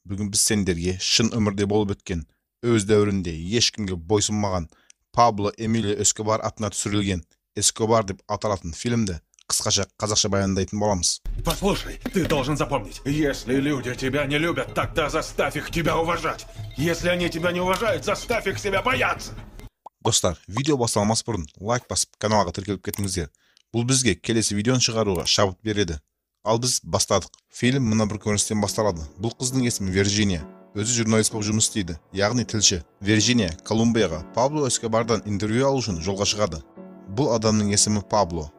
Бүгін біз сендерге шын өмірде болып өткен, өз дәуірінде ешкімге бойсынмаған Пабло Эмилио Эскобар атына түсірілген Эскобар деп аталатын фильмді қысқаша қазақша баяндайтын боламыз. Послушай, ты должен запомнить, если люди тебя не любят, тогда заставь их тебя уважать. Если они тебя не уважают, заставь их себя бояться. Достар, видео басталмас бұрын лайк басып, каналға тіркеліп кетіңіздер. Бұл бізге келесі видеоны шығаруға шабыт береді. Ал біз бастадық. Фильм мына бір көріністен басталады. Бұл қыздың есімі Вирджиния. Өзі журналист болып жұмыс істейді, яғни тілші. Вирджиния Колумбияға Пабло Эскобардан интервью алу үшін жолға шығады. Бұл адамның есімі Пабло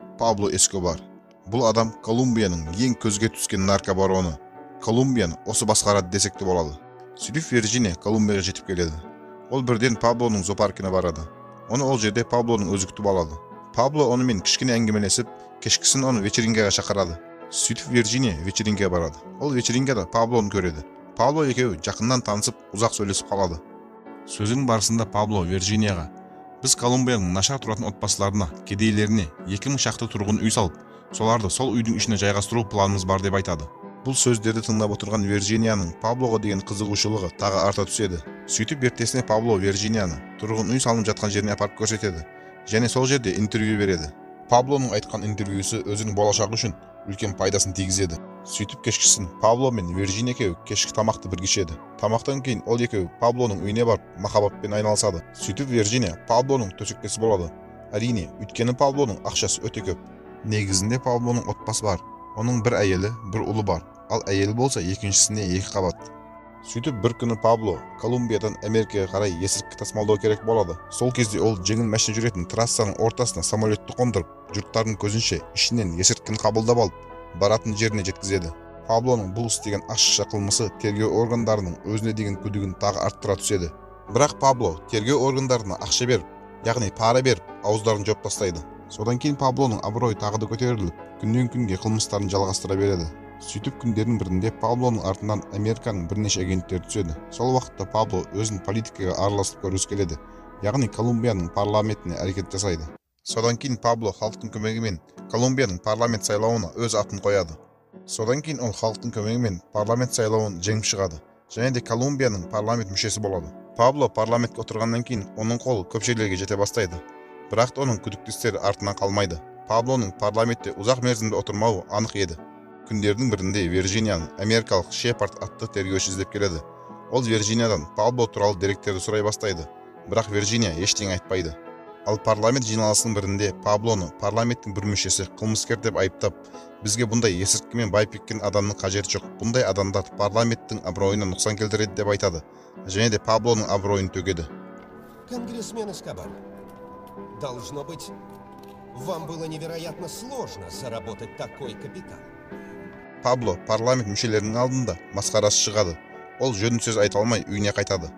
Эскобар. Бұл адам Колумбияның ең көзге түскен наркобароны. Колумбияны осы басқарады десек те болады. Сөйтіп Вирджиния Колумбияға жетіп келеді. Ол бірден Паблоның зоопаркіне барады. Оны ол жерде Паблоның өзі күтіп алады. Пабло онымен кішкене әңгімелесіп, кешкісін оны вечеринкаға шақырады. Сөйтіп Вирджиния вечеринкаға барады. Ол вечеринкада Паблоны көреді. Пабло екеуі жақыннан танысып, ұзақ сөйлесіп қалады. Сөздің барысында Пабло Вирджинияға: "Біз Колумбияның нашар тұратын отбасыларына, кедейлеріне 2000 шақты тұрғын үй салып, соларды сол үйдің ішіне жайғастыру планымыз бар" деп айтады. Бұл сөздерді тыңдап отырған Вирджинияның Паблоға деген қызығушылығы тағы арта түседі. Сөйтіп ертесіне Пабло Вирджинияны тұрғын үй салынып жатқан жеріне апарып көрсетеді, және сол жерде интервью береді. Паблоның айтқан интервьюсы өзінің болашағы үшін үлкен пайдасын тигізеді. Сөйтіп кешкісін Пабло мен Вирджиния екеуі кешкі тамақты бірге ішеді. Тамақтан кейін ол екеуі Паблоның үйіне барып махаббатпен айналысады. Сөйтіп Вирджиния Паблоның төсектесі болады. Әрине, өйткені Паблоның ақшасы өте көп. Негізінде Паблоның отбасы бар. Оның бір әйелі, бір ұлы бар. Ал әйелі болса екіншісіне 2 қабат. Сөйтіп бір күні Пабло Колумбиядан Америкаға қарай есірткі тасымалдау керек болады. Сол кезде ол жеңіл машина жүретін трассаның ортасына самолетті қондырып, жұрттардың көзінше ішінен есірткіні қабылдап алып, баратын жеріне жеткізеді. Паблоның бұл істеген ащы қылмысы тергеу органдарының өзіне деген күдігін тағы арттыра түседі. Бірақ Пабло тергеу органдарына ақша беріп, яғни пара беріп, ауыздарын жауып тастайды. Содан кейін Паблоның абыройы тағы да көтеріліп, күннен күнге қылмыстарын жалғастыра береді. Сөйтіп күндердің бірінде Паблоның артынан Американың бірнеше агенттері түседі. Сол уақытта Пабло өзін политикаға араласып көргісі келеді, яғни Колумбияның парламентіне әрекет жасайды. Содан кейін Пабло халықтың көмегімен Колумбияның парламент сайлауына өз атын қояды. Содан кейін ол халықтың көмегімен парламент сайлауын жеңіп шығады, және де Колумбияның парламент мүшесі болады. Пабло парламентке отырғаннан кейін оның қолы көп жерлерге жете бастайды. Бірақ оның күдіктестері артынан қалмайды. Паблоның парламентте ұзақ мерзімде отырмауы анық еді. Күндердің бірінде Вирджинияның америкалық Шепард атты тергеуші іздеп келеді. Ол Вирджиниядан Пабло туралы деректерді сұрай бастайды. Бірақ Вирджиния ештеңе айтпайды. Ал парламент жиналысының бірінде Паблоны парламенттің бір мүшесі қылмыскер деп айыптап, "Бізге бұндай есірткімен байып кеткен адамның қажеті жоқ. Бұндай адамдар парламенттің абыройына нұқсан келтіреді" деп айтады, және де Паблоның абыройын төгеді. Конгрессмен Эскобар, должно быть, вам было невероятно сложно заработать такой капитал. Пабло парламент мүшелерінің алдында масқарасы шығады. Ол жөн сөз айта алмай үйіне қайтады.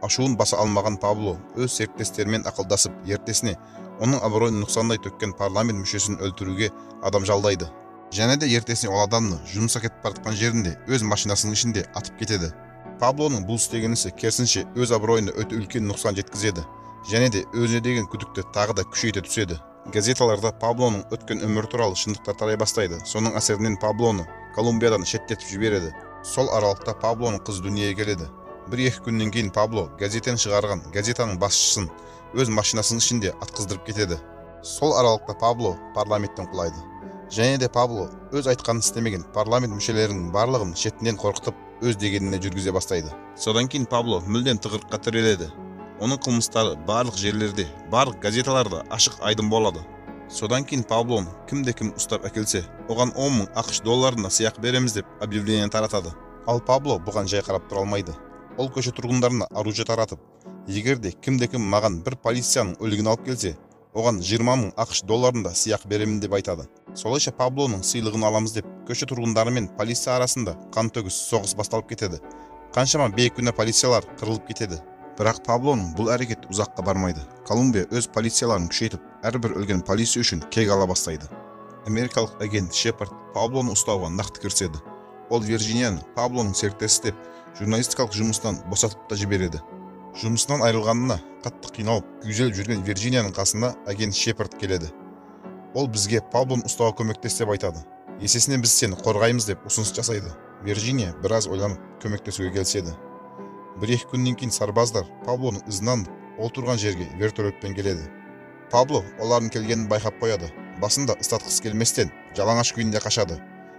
Ашуын баса алмаған Пабло өз серіктестерімен ақылдасып, ертесіне оның абыройын нұқсандай төккен парламент мүшесін өлтіруге адам жалдайды. Және де ертесіне ол адамны жұмысқа кетіп бара жатқан жерінде өз машинасының ішінде атып кетеді. Паблоның бұл істеген ісі керісінше өз абыройына өте үлкен нұқсан жеткізеді, және де өзіне деген күдікті тағы да күшейте түседі. Газеталарда Паблоның өткен өмір туралы шындықтар тарай бастайды. Соның әсерінен Паблоны Колумбиядан шеттетіп жібереді. Сол аралықта Паблоның қызы дүниеге келеді. 1-2 күннен кейін Пабло газеттен шығарған газетаның басшысын өз машинасының ішінде атқыздырып кетеді. Сол аралықта Пабло парламенттен құлайды. Және де Пабло өз айтқанын істемеген парламент мүшелерінің барлығын шетінен қорқытып, өз дегеніне жүргізе бастайды. Содан кейін Пабло мүлдем тығырыққа тіреледі. Оның қылмыстары барлық жерлерде, барлық газеталарда ашық айдын болады. Содан кейін Паблоны кімде-кім ұстап әкелсе, оған 10 000 ақш долларына сыйақы береміз деп объявление таратады. Ал Пабло бұған жай қарап тұра алмайды. Ол көше тұрғындарына оружие таратып, егерде кімде-кім маған бір полицияның өлігін алып келсе, оған 20 000 ақш долларында сыйақы беремін деп айтады. Солайша Паблоның сыйлығын аламыз деп көше тұрғындары мен полиция арасында қан төгіс соғыс басталып кетеді. Қаншама бейкүнә полициялар қырылып кетеді. Бірақ Паблоның бұл әрекет ұзаққа бармайды. Колумбия өз полицияларын күшейтіп, әрбір өлген полиция үшін кек ала бастайды. Америкалық агент Шепард Паблоны ұстауға нақты кіріседі. Ол Вирджинияны Паблоның серіктесі деп журналистикалық жұмыстан босатып та жібереді. Жұмысынан айырылғанына қатты қиналып, күйзеліп жүрген Вирджинияның қасына агент Шепард келеді. Ол бізге Паблоны ұстауға көмектес деп айтады. Есесіне біз сені қорғаймыз деп ұсыныс жасайды. Вирджиния біраз ойланып көмектесуге келіседі. 1-2 күннен кейін сарбаздар Паблоның ізін аңдып, ол тұрған жерге вертолетпен келеді. Пабло олардың келгенін байқап қояды. Басында ыстатқысы келместен жалаңаш күйінде қашады.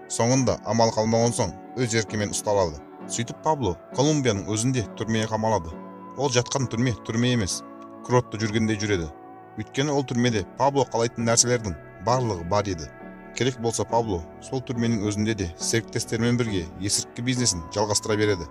Соңында амал қалмаған соң өз еркімен ұсталады. Сөйтіп Пабло Колумбияның өзінде түрмеге қамалады. Ол жатқан түрме емес, Кротта жүргендей жүреді. Өйткені ол түрмеде Пабло қалайтын нәрселердің барлығы бар еді. Керек болса Пабло сол түрменің өзінде де серіктестермен бірге есірткі бизнесін жалғастыра береді.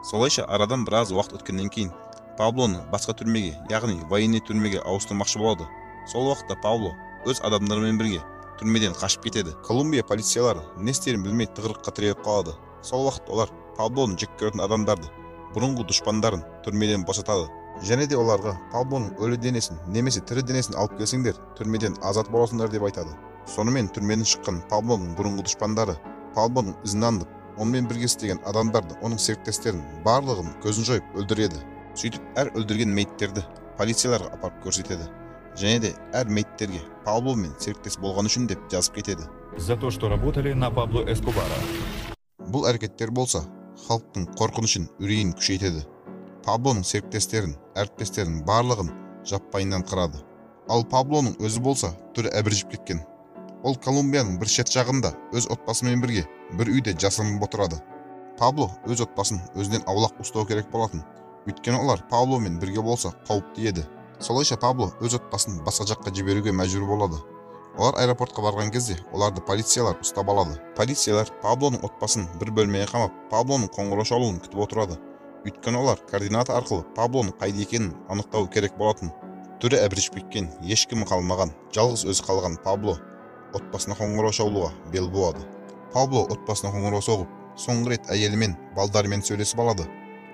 Солайша арадан біраз уақыт өткеннен кейін Паблоны басқа түрмеге, яғни военный түрмеге ауыстырмақшы болады. Сол уақытта Пабло өз адамдарымен бірге түрмеден қашып кетеді. Колумбия полициялары не істерін білмей тығырыққа тіреліп қалады. Сол уақыт олар Паблоны жек көретін адамдарды, бұрынғы дұшпандарын түрмеден босатады. Және де оларға Паблоның өлі денесін немесе тірі денесін алып келсеңдер, түрмеден азат боласыңдар деп айтады. Сонымен түрмеден шыққан Паблоның бұрынғы дұшпандары Паблоның ізін аңдып, онымен бірге істеген адамдарды, оның серіктестерін барлығын көзін жойып өлтіреді. Сөйтіп әр өлтірген мәйіттерді полицияларға апарып көрсетеді. Және де әр мәйіттерге Пабломен серіктес болған үшін деп жазып кетеді. За то, что работали на Пабло Эскобара. Бұл әрекеттер болса, халықтың қорқынышын, үрейін күшейтеді. Паблоның серіктестерін, әріптестерін барлығын жаппайынан қырады. Ал Паблоның өзі болса, түрі әбіржіп кеткен. Ол Колумбияның бір шет жағында өз отбасымен бірге бір үйде жасырынып отырады. Пабло өз отбасын өзінен аулақ ұстау керек болатын. Өйткені олар Пабломен бірге болса қауіпті еді. Солайша Пабло өз отбасын басқа жаққа жіберуге мәжбүр болады. Олар аэропортқа барған кезде оларды полициялар ұстап алады. Полициялар Паблоның отбасын бір бөлмеге қамап, Паблоның қоңырау шалуын күтіп отырады. Өйткені олар координата арқылы Паблоның қайда екенін анықтау керек болатын. Түрі әбіржіп кеткен, ешкім қалмаған, жалғыз өзі қалған Пабло отбасына қоңырау шалуға бел буады. Пабло отбасына қоңырау соғып, соңғы рет әйелімен, балдарымен сөйлесіп алады.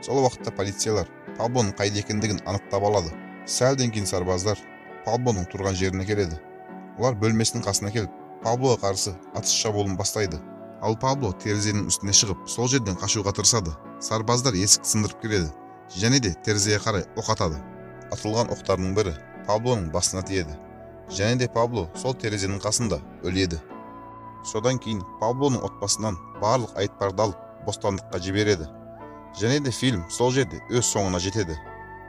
Сол уақытта полициялар Паблоның қайда екендігін анықтап алады. Сәлден кейін сарбаздар Паблоның тұрған жеріне келеді. Олар бөлмесінің қасына келіп, Паблоға қарсы атыс шабуылын бастайды. Ал Пабло терезенің үстіне шығып, сол жерден қашуға тырысады. Сарбаздар есікті сындырып кіреді, және де терезеге қарай оқ атады. Атылған оқтардың бірі Паблоның басына тиеді. Және де Пабло сол терезенің қасында өледі. Содан кейін Паблоның отбасынан барлық айыптарды алып, бостандыққа жібереді. Және де фильм сол жерде өз соңына жетеді.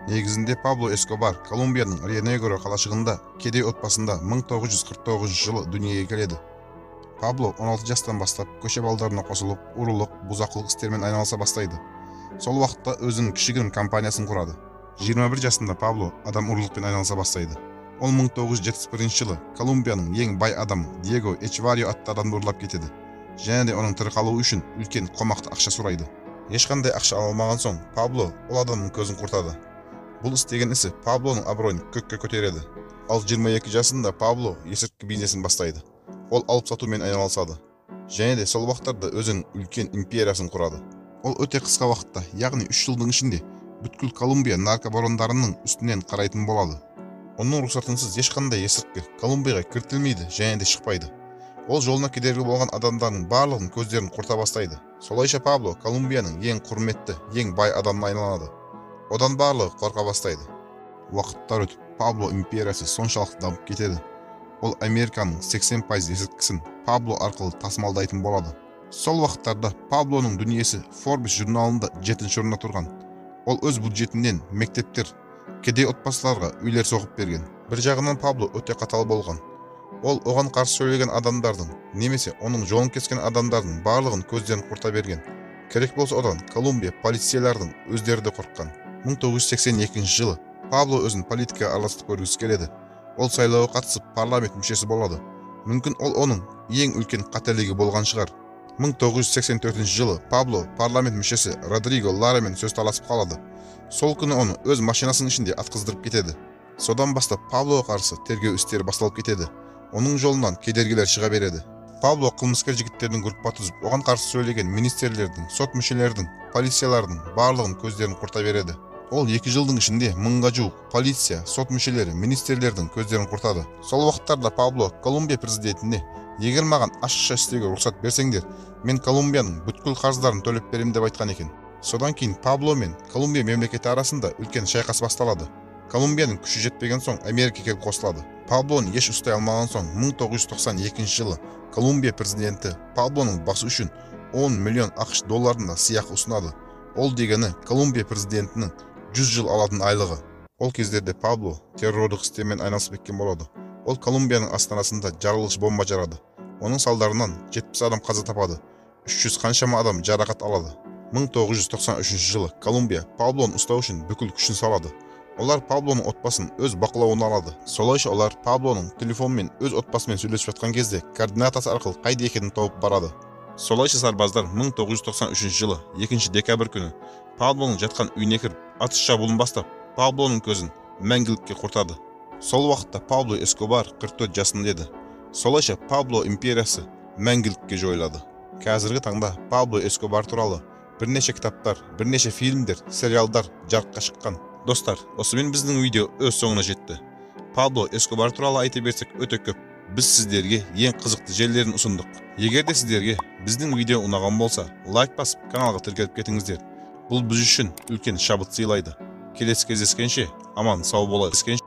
Негізінде Пабло Эскобар Колумбияның Рио-Негро қалашығында кедей отбасында 1949 жылы дүниеге келеді. Пабло 16 жастан бастап көше балдарына қосылып, ұрылық, бұзақылық істермен айналыса бастайды. Сол уақытта өзінің кішігірім компаниясын құрады. 21 жасында Пабло адам ұрлықпен айналыса бастайды. Ол 1971 жылы Колумбияның ең бай адамы Диего Эчеварио атты адамды ұрлап кетеді. Және де оның тірі қалуы үшін үлкен қомақты ақша сұрайды. Ешқандай ақша ала алмаған соң Пабло ол адамның көзін құртады. Бұл істеген ісі Паблоның абыройын көкке көтереді. Ал 22 жасында Пабло есірткі бизнесін бастайды. Ол алып сатумен айналысады. Және де сол уақыттарда өзінің үлкен империясын құрады. Ол өте қысқа уақытта, яғни 3 жылдың ішінде бүткіл Колумбия наркобарондарының үстінен қарайтын болады. Оның рұқсатынсыз ешқандай есірткі Колумбияға кіртілмейді және де шықпайды. Ол жолына кедергі болған адамдардың барлығын көздерін құрта бастайды. Солайша Пабло Колумбияның ең құрметті, ең бай адамына айналады. Одан барлығы қорқа бастайды. Уақыттар өтіп, Пабло империясы соншалықты дамып кетеді. Ол Американың 80% есірткісін Пабло арқылы тасымалдайтын болады. Сол уақыттарда Паблоның дүниесі Forbes журналында 7-ші орында тұрған. Ол өз бюджетінен мектептер, кедей отбасыларға үйлер соғып берген. Бір жағынан Пабло өте қатал болған. Ол оған қарсы сөйлеген адамдардың, немесе оның жолын кескен адамдардың барлығын көздерін құрта берген. Керек болса одан Колумбия полициялардың өздері де қорыққан. 1982 жылы Пабло өзін политикаға араластырып көргісі келеді. Ол сайлауға қатысып парламент мүшесі болады. Мүмкін ол оның ең үлкен қателігі болған шығар. 1984 жылы Пабло парламент мүшесі Родриго Ларамен сөз таласып қалады. Сол күні оны өз машинасының ішінде атқыздырып кетеді. Содан бастап Паблоға қарсы тергеу істері басталып кетеді. Оның жолынан кедергілер шыға береді. Пабло қылмыскер жігіттердің группа түзіп, оған қарсы сөйлеген министрлердің, сот мүшелердің, полициялардың барлығын көздерін құрта береді. Ол 2 жылдың ішінде 1000-ға жуық полиция, сот мүшелері, министрлердің көздерін құртады. Сол уақыттарда Пабло Колумбия президентіне: "Егер маған ашықша істеуге рұқсат берсеңдер, мен Колумбияның бүткіл қарыздарын төлеп берем" деп айтқан екен. Содан кейін Пабло мен Колумбия мемлекеті арасында үлкен шайқас басталады. Колумбияның күші жетпеген соң Америка келіп қосылады. Паблоны еш ұстай алмаған соң 1992 жылы Колумбия президенті Паблоның басы үшін 10 миллион ақш долларына сыйақы ұсынады. Ол дегені Колумбия президентінің 100 жыл алатын айлығы. Ол кездерде Пабло террорлық істермен айналысып кеткен болады. Ол Колумбияның астанасында жарылғыш бомба жарады. Оның салдарынан 70 адам қаза тапады, 300 қаншама адам жарақат алады. 1993 жылы Колумбия Паблоны ұстау үшін бүкіл күшін салады. Олар Паблоның отбасын өз бақылауына алады. Солайша олар Паблоның телефонмен өз отбасымен сөйлесіп жатқан кезде координатасы арқылы қайда екенін тауып барады. Солайша сарбаздар 1993 жылы 2 декабрь күні Паблоның жатқан үйіне кіріп, атыс шабуылын бастап, Паблоның көзін мәңгілікке құртады. Сол уақытта Пабло Эскобар 44 жасында еді. Солайша Пабло империясы мәңгілікке жойылады. Қазіргі таңда Пабло Эскобар туралы бірнеше кітаптар, бірнеше фильмдер, сериалдар жарыққа шыққан. Достар, осымен біздің видео өз соңына жетті. Пабло Эскобар туралы айта берсек өте көп. Біз сіздерге ең қызықты жерлерін ұсындық. Егер де сіздерге біздің видео ұнаған болса, лайк басып, каналға тіркеліп кетіңіздер. Бұл біз үшін үлкен шабыт сыйлайды. Келесі кездескенше аман сау болайық.